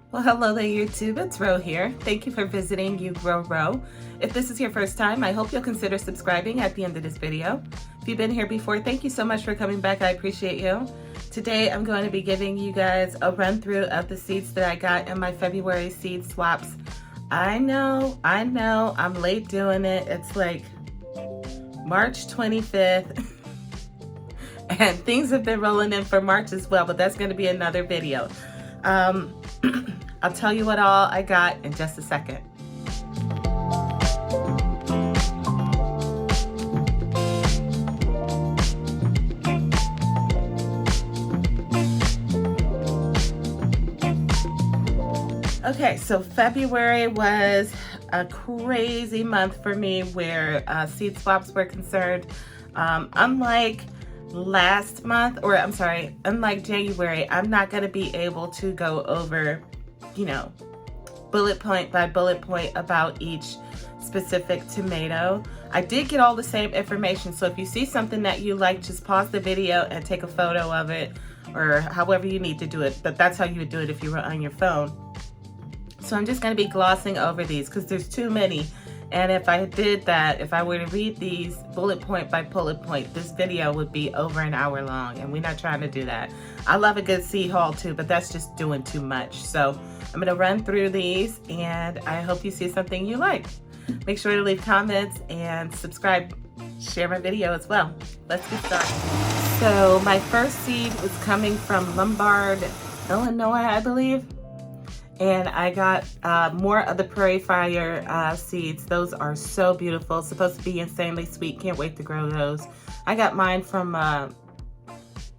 Well, hello there, YouTube. It's Ro here. Thank you for visiting You Grow Ro. If this is your first time, I hope you'll consider subscribing at the end of this video. If you've been here before, thank you so much for coming back. I appreciate you. Today, I'm going to be giving you guys a run through of the seeds that I got in my February seed swaps. I know, I'm late doing it. It's like March 25th. And things have been rolling in for March as well, but that's going to be another video. I'll tell you what all I got in just a second. Okay, so February was a crazy month for me where seed swaps were concerned. Unlike last month, or I'm sorry, unlike January, I'm not going to be able to go over, bullet point by bullet point about each specific tomato. I did get all the same information, so if you see something that you like, just pause the video and take a photo of it, or however you need to do it, but that's how you would do it if you were on your phone. So I'm just going to be glossing over these because there's too many. And if I did that, if I were to read these bullet point by bullet point, this video would be over an hour long, and we're not trying to do that. I love a good seed haul too, but that's just doing too much. So I'm going to run through these, and I hope you see something you like. Make sure to leave comments and subscribe, share my video as well. Let's get started. So my first seed was coming from Lombard, Illinois, I believe. And I got more of the Prairie Fire seeds. Those are so beautiful. Supposed to be insanely sweet. Can't wait to grow those. I got mine from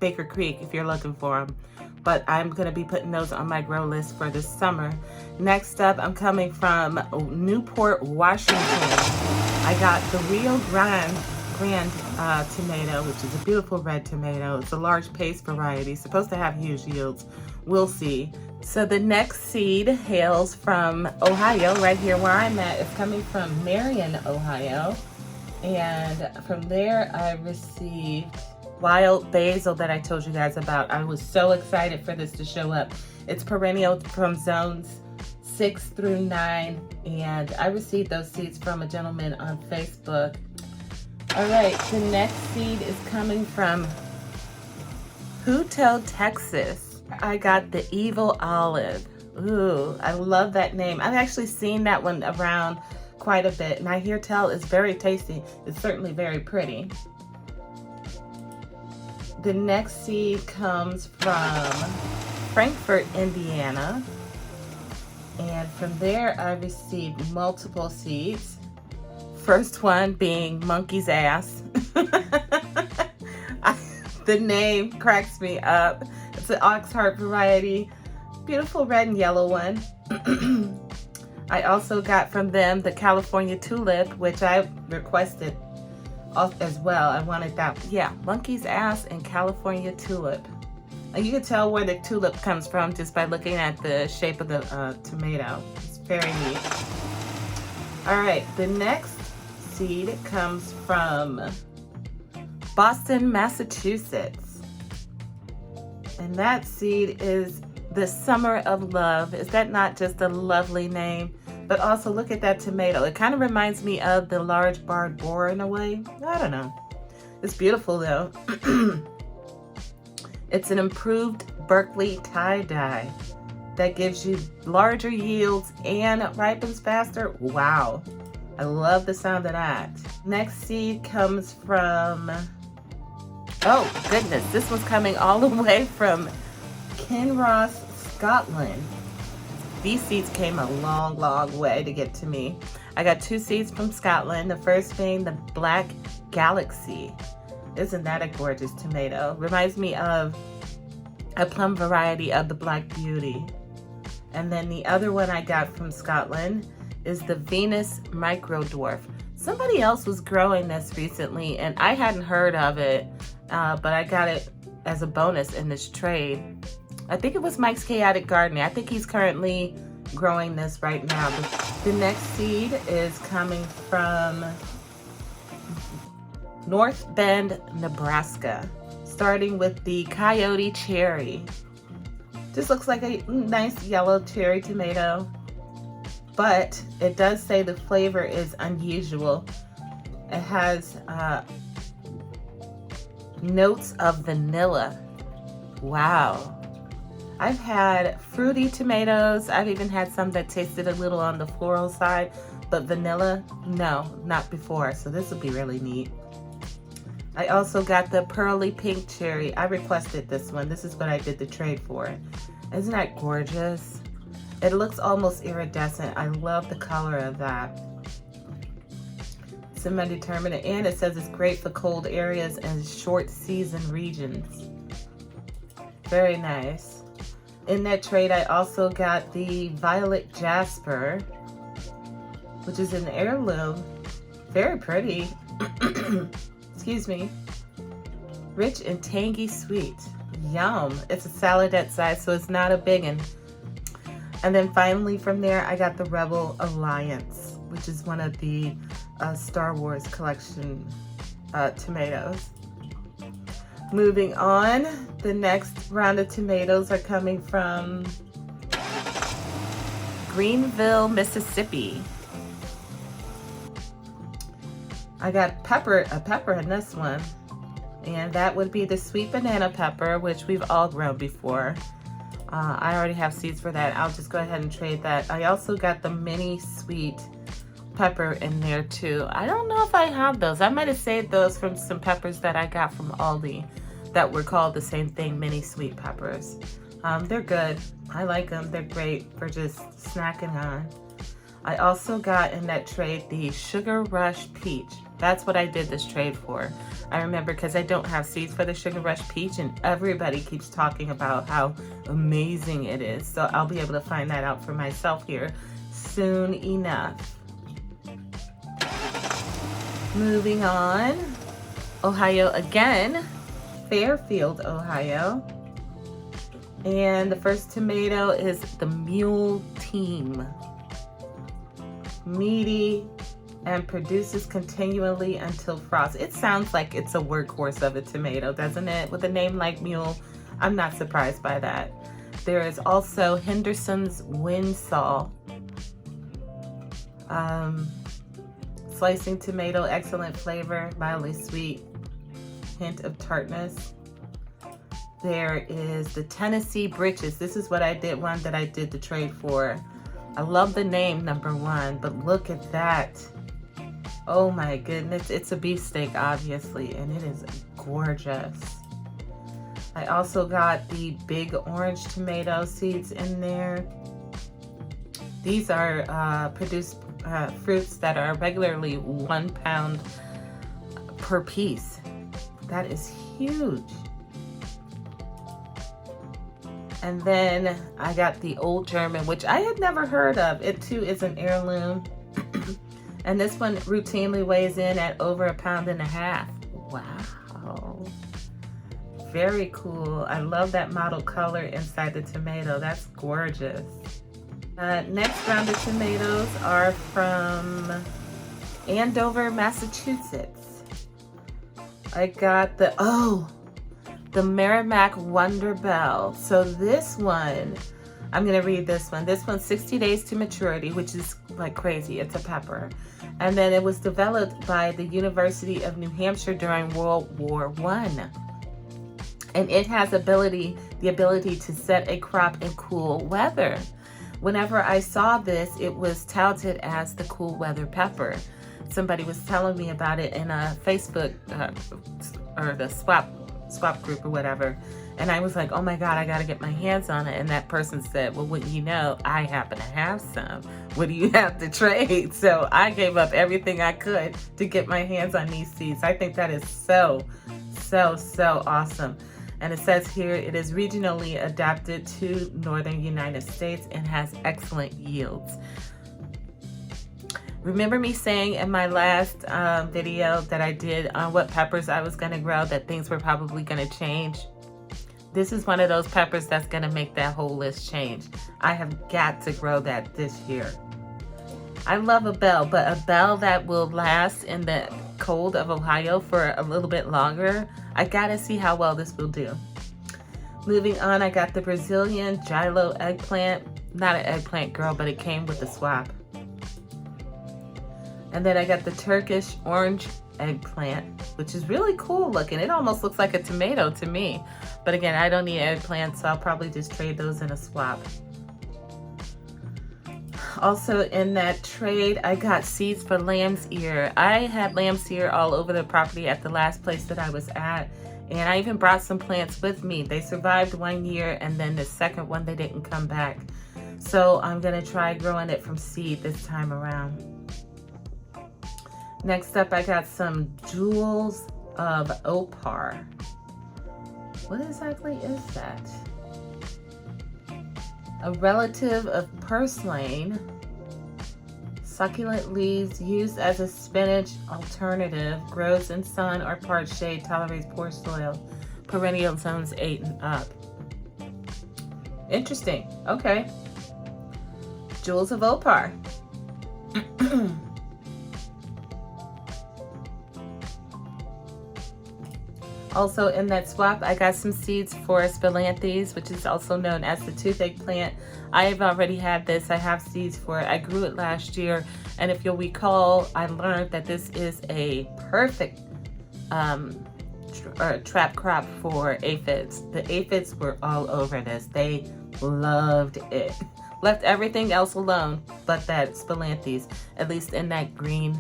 Baker Creek if you're looking for them. But I'm going to be putting those on my grow list for this summer. Next up, I'm coming from Newport, Washington. I got the Rio Grande tomato, which is a beautiful red tomato. It's a large paste variety. Supposed to have huge yields. We'll see. So the next seed hails from Ohio, right here where I'm at. It's coming from Marion, Ohio. And from there, I received wild basil that I told you guys about. I was so excited for this to show up. It's perennial from zones 6 through 9. And I received those seeds from a gentleman on Facebook. All right, the next seed is coming from Hotel, Texas. I got the Evil Olive. Ooh, I love that name. I've actually seen that one around quite a bit, and I hear tell it's very tasty. It's certainly very pretty. The next seed comes from Frankfort, Indiana. And from there, I received multiple seeds. First one being Monkeyy Ass. The name cracks me up. It's an Oxheart variety. Beautiful red and yellow one. I also got from them the California Tulip, which I requested as well. I wanted that. Yeah, Monkeyy Ass and California Tulip. And you can tell where the tulip comes from just by looking at the shape of the tomato. It's very neat. All right, the next seed comes from Boston, Massachusetts. And that seed is the Summer of Love. Is that not just a lovely name? But also look at that tomato. It kind of reminds me of the large barred boar in a way. I don't know. It's beautiful though. It's an improved Berkeley tie-dye that gives you larger yields and ripens faster. Wow. I love the sound of that. Next seed comes from, oh goodness, this one's coming all the way from Kinross, Scotland. These seeds came a long, long way to get to me. I got two seeds from Scotland. The first being the Black Galaxy. Isn't that a gorgeous tomato? Reminds me of a plum variety of the Black Beauty. And then the other one I got from Scotland is the Venus Micro Dwarf. Somebody else was growing this recently and I hadn't heard of it, but I got it as a bonus in this trade. I think it was Mike's Chaotic Gardening. I think he's currently growing this right now. The next seed is coming from North Bend, Nebraska, starting with the Coyote Cherry. Just looks like a nice yellow cherry tomato, but it does say the flavor is unusual. It has notes of vanilla. Wow. I've had fruity tomatoes. I've even had some that tasted a little on the floral side, but vanilla, no, not before. So this will be really neat. I also got the pearly pink cherry. I requested this one. This is what I did the trade for. Isn't that gorgeous? It looks almost iridescent. I love the color of that. Semi-determinate, and it says it's great for cold areas and short season regions. Very nice. In that trade, I also got the violet jasper, which is an heirloom. Very pretty. Excuse me. Rich and tangy sweet. Yum. It's a saladette size, so it's not a big one. And then finally from there, I got the Rebel Alliance, which is one of the Star Wars collection tomatoes. Moving on, the next round of tomatoes are coming from Greenville, Mississippi. I got a pepper in this one, and that would be the sweet banana pepper, which we've all grown before. I already have seeds for that. I'll just go ahead and trade that. I also got the mini sweet pepper in there too. I don't know if I have those. I might have saved those from some peppers that I got from Aldi that were called the same thing, mini sweet peppers. They're good. I like them. They're great for just snacking on. I also got in that trade the Sugar Rush Peach. That's what I did this trade for. I remember because I don't have seeds for the Sugar Rush Peach, and everybody keeps talking about how amazing it is. So I'll be able to find that out for myself here soon enough. Moving on, Ohio again, Fairfield, Ohio. And the first tomato is the Mule Team. Meaty and produces continually until frost. It sounds like it's a workhorse of a tomato, doesn't it? With a name like Mule, I'm not surprised by that. There is also Henderson's Windsall. Slicing tomato, excellent flavor, mildly sweet, hint of tartness. There is the Tennessee Britches. This is what I did, one that I did the trade for. I love the name, number one, but look at that. Oh my goodness, it's a beefsteak, obviously, and it is gorgeous. I also got the big orange tomato seeds in there. These are fruits that are regularly 1 pound per piece. That is huge. And then I got the Old German, which I had never heard of. It too is an heirloom. And this one routinely weighs in at over 1.5 pounds. Wow. Very cool. I love that mottled color inside the tomato. That's gorgeous. Next round of tomatoes are from Andover, Massachusetts. I got the Merrimack Wonder Bell. So this one, I'm gonna read this one. This one's 60 days to maturity, which is like crazy. It's a pepper. And then it was developed by the University of New Hampshire during World War I. And it has the ability to set a crop in cool weather. Whenever I saw this, it was touted as the cool weather pepper. Somebody was telling me about it in a Facebook or the swap group or whatever. And I was like, oh my God, I gotta get my hands on it. And that person said, well, wouldn't you know, I happen to have some. What do you have to trade? So I gave up everything I could to get my hands on these seeds. I think that is so awesome. And it says here, it is regionally adapted to northern United States and has excellent yields. Remember me saying in my last video that I did on what peppers I was gonna grow, that things were probably gonna change? This is one of those peppers that's gonna make that whole list change. I have got to grow that this year. I love a bell, but a bell that will last in the cold of Ohio for a little bit longer, I gotta see how well this will do. Moving on, I got the Brazilian Gilo eggplant. Not an eggplant girl, but it came with the swap. And then I got the Turkish orange eggplant, which is really cool looking. It almost looks like a tomato to me. But again, I don't need eggplant, so I'll probably just trade those in a swap. Also in that trade, I got seeds for lamb's ear. I had lamb's ear all over the property at the last place that I was at. And I even brought some plants with me. They survived 1 year, and then the second one, they didn't come back. So I'm gonna try growing it from seed this time around. Next up, I got some jewels of opar. What exactly is that? A relative of purslane. Succulent leaves used as a spinach alternative. Grows in sun or part shade. Tolerates poor soil. Perennial zones 8 and up. Interesting. Okay. Jewels of opar. Also in that swap, I got some seeds for spilanthes, which is also known as the toothache plant. I have already had this. I have seeds for it. I grew it last year, and if you'll recall, I learned that this is a perfect trap crop for aphids. The aphids were all over this. They loved it. Left everything else alone but that spilanthes, at least in that green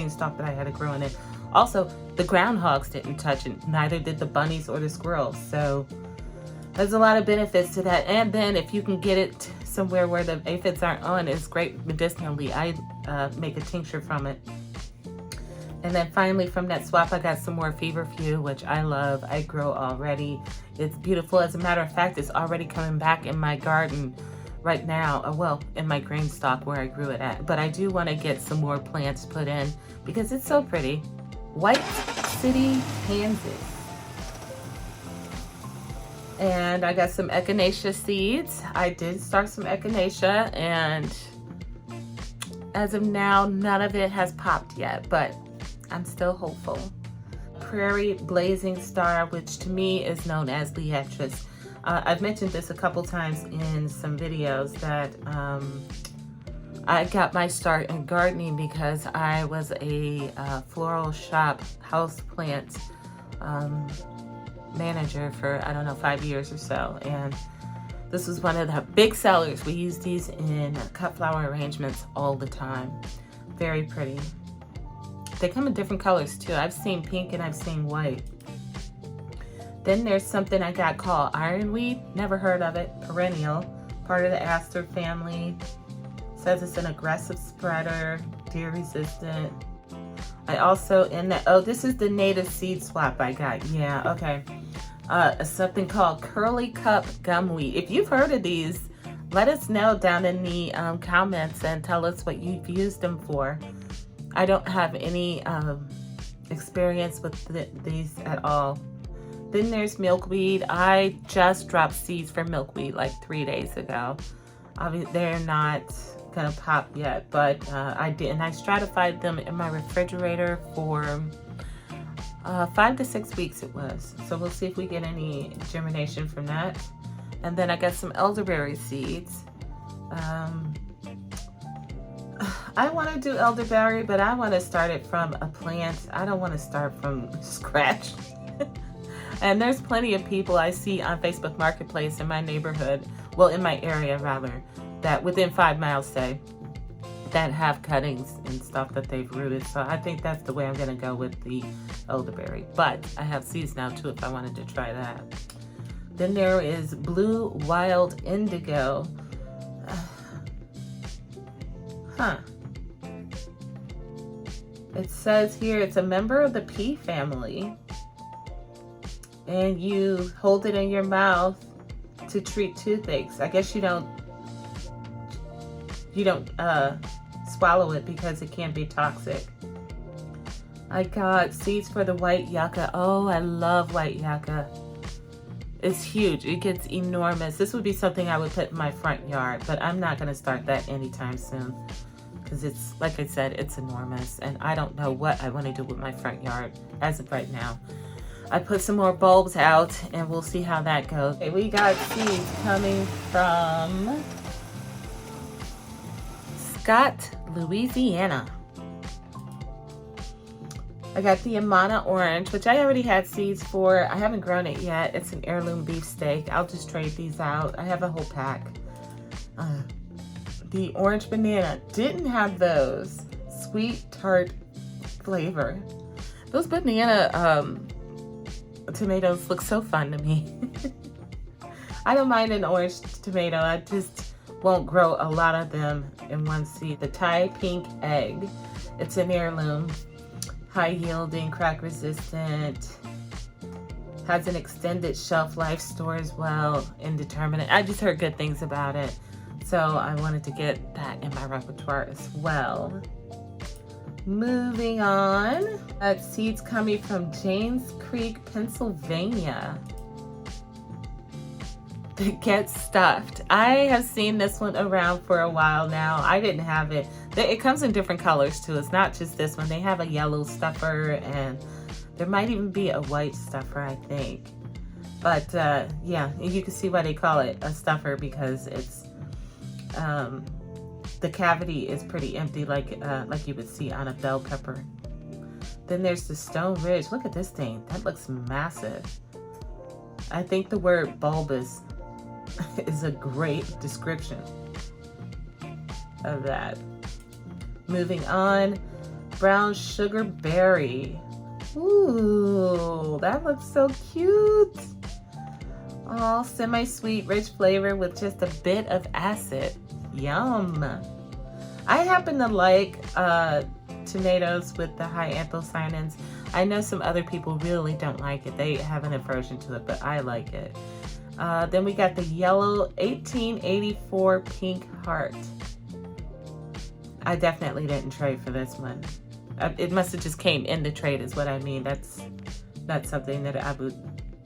stalk that I had to grow in it. Also, the groundhogs didn't touch it, neither did the bunnies or the squirrels. So there's a lot of benefits to that. And then if you can get it somewhere where the aphids aren't on, it's great medicinally. I make a tincture from it. And then finally from that swap, I got some more feverfew, which I love. I grow already. It's beautiful. As a matter of fact, it's already coming back in my garden right now. Well, in my green stalk where I grew it at. But I do want to get some more plants put in because it's so pretty. White City, Kansas. And I got some echinacea seeds. I did start some echinacea, and as of now, none of it has popped yet, but I'm still hopeful. Prairie Blazing Star, which to me is known as Lietris. I've mentioned this a couple times in some videos that I got my start in gardening because I was a floral shop houseplant manager for, I don't know, 5 years or so. And this was one of the big sellers. We use these in cut flower arrangements all the time. Very pretty. They come in different colors too. I've seen pink and I've seen white. Then there's something I got called ironweed. Never heard of it. Perennial. Part of the aster family. Says it's an aggressive spreader, deer resistant. I also this is the native seed swap I got. Yeah, okay. Something called curly cup gumweed. If you've heard of these, let us know down in the comments and tell us what you've used them for. I don't have any experience with these at all. Then there's milkweed. I just dropped seeds for milkweed like 3 days ago. They're not gonna pop yet, but I did, and I stratified them in my refrigerator for 5 to 6 weeks it was. So we'll see if we get any germination from that. And then I got some elderberry seeds. I want to do elderberry, but I want to start it from a plant. I don't want to start from scratch. And there's plenty of people I see on Facebook Marketplace in my neighborhood, well, in my area rather, that within 5 miles, say, that have cuttings and stuff that they've rooted. So I think that's the way I'm going to go with the elderberry. But I have seeds now too if I wanted to try that. Then there is blue wild indigo. It says here it's a member of the pea family. And you hold it in your mouth to treat toothaches. I guess you don't swallow it because it can be toxic. I got seeds for the white yucca. Oh, I love white yucca. It's huge. It gets enormous. This would be something I would put in my front yard, but I'm not going to start that anytime soon because it's, like I said, it's enormous, and I don't know what I want to do with my front yard as of right now. I put some more bulbs out and we'll see how that goes. Okay, we got seeds coming from Scott, Louisiana. I got the Amana orange, which I already had seeds for. I haven't grown it yet. It's an heirloom beefsteak. I'll just trade these out. I have a whole pack. The orange banana didn't have those. Sweet tart flavor. Those banana tomatoes look so fun to me. I don't mind an orange tomato. I just won't grow a lot of them in one seed. The Thai pink egg. It's an heirloom. High yielding, crack resistant, has an extended shelf life, stores well, indeterminate. I just heard good things about it, so I wanted to get that in my repertoire as well. Moving on, seeds coming from James Creek, Pennsylvania. The Get Stuffed. I have seen this one around for a while now. I didn't have it. It comes in different colors too. It's not just this one. They have a yellow stuffer and there might even be a white stuffer, I think. But yeah, you can see why they call it a stuffer, because it's the cavity is pretty empty, like you would see on a bell pepper. Then there's the Stone Ridge. Look at this thing. That looks massive. I think the word bulbous is a great description of that. Moving on, brown sugar berry. Ooh, that looks so cute. All semi-sweet, rich flavor with just a bit of acid. Yum. I happen to like tomatoes with the high anthocyanins. I know some other people really don't like it. They have an aversion to it, but I like it. Then we got the yellow 1884 pink heart. I definitely didn't trade for this one. It must have just came in the trade is what I mean. That's something that I would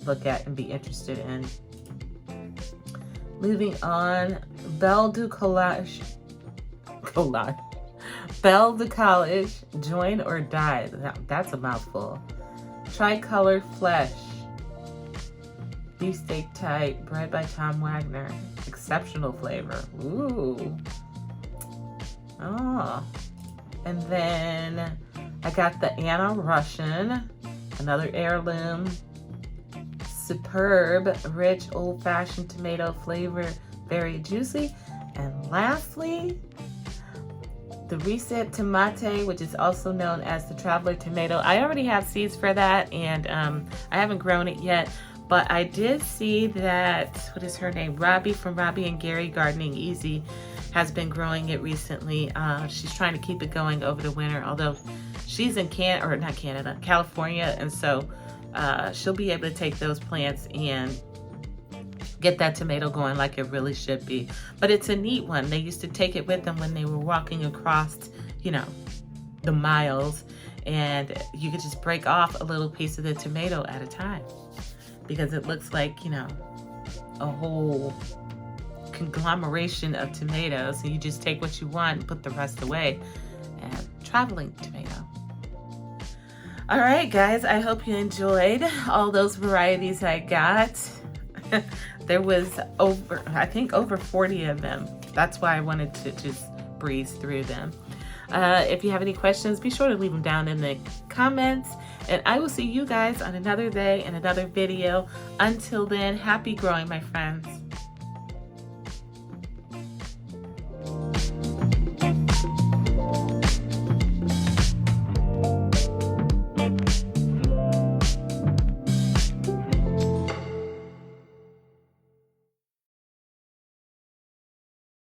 look at and be interested in. Moving on, Belle du Collage. Belle du College, join or die. That's a mouthful. Tricolor flesh. Beefsteak type, bred by Tom Wagner. Exceptional flavor. Ooh. Oh. And then I got the Anna Russian, another heirloom. Superb, rich, old-fashioned tomato flavor, very juicy. And lastly, the Reset Tomate, which is also known as the Traveler Tomato. I already have seeds for that, and I haven't grown it yet. But I did see that, what is her name? Robbie from Robbie and Gary Gardening Easy has been growing it recently. She's trying to keep it going over the winter, although she's in California, and so she'll be able to take those plants and get that tomato going like it really should be. But it's a neat one. They used to take it with them when they were walking across, the miles, and you could just break off a little piece of the tomato at a time, because it looks like, a whole conglomeration of tomatoes. So you just take what you want and put the rest away. And traveling tomato. All right, guys, I hope you enjoyed all those varieties I got. There was over 40 of them. That's why I wanted to just breeze through them. If you have any questions, be sure to leave them down in the comments. And I will see you guys on another day and another video. Until then, happy growing, my friends.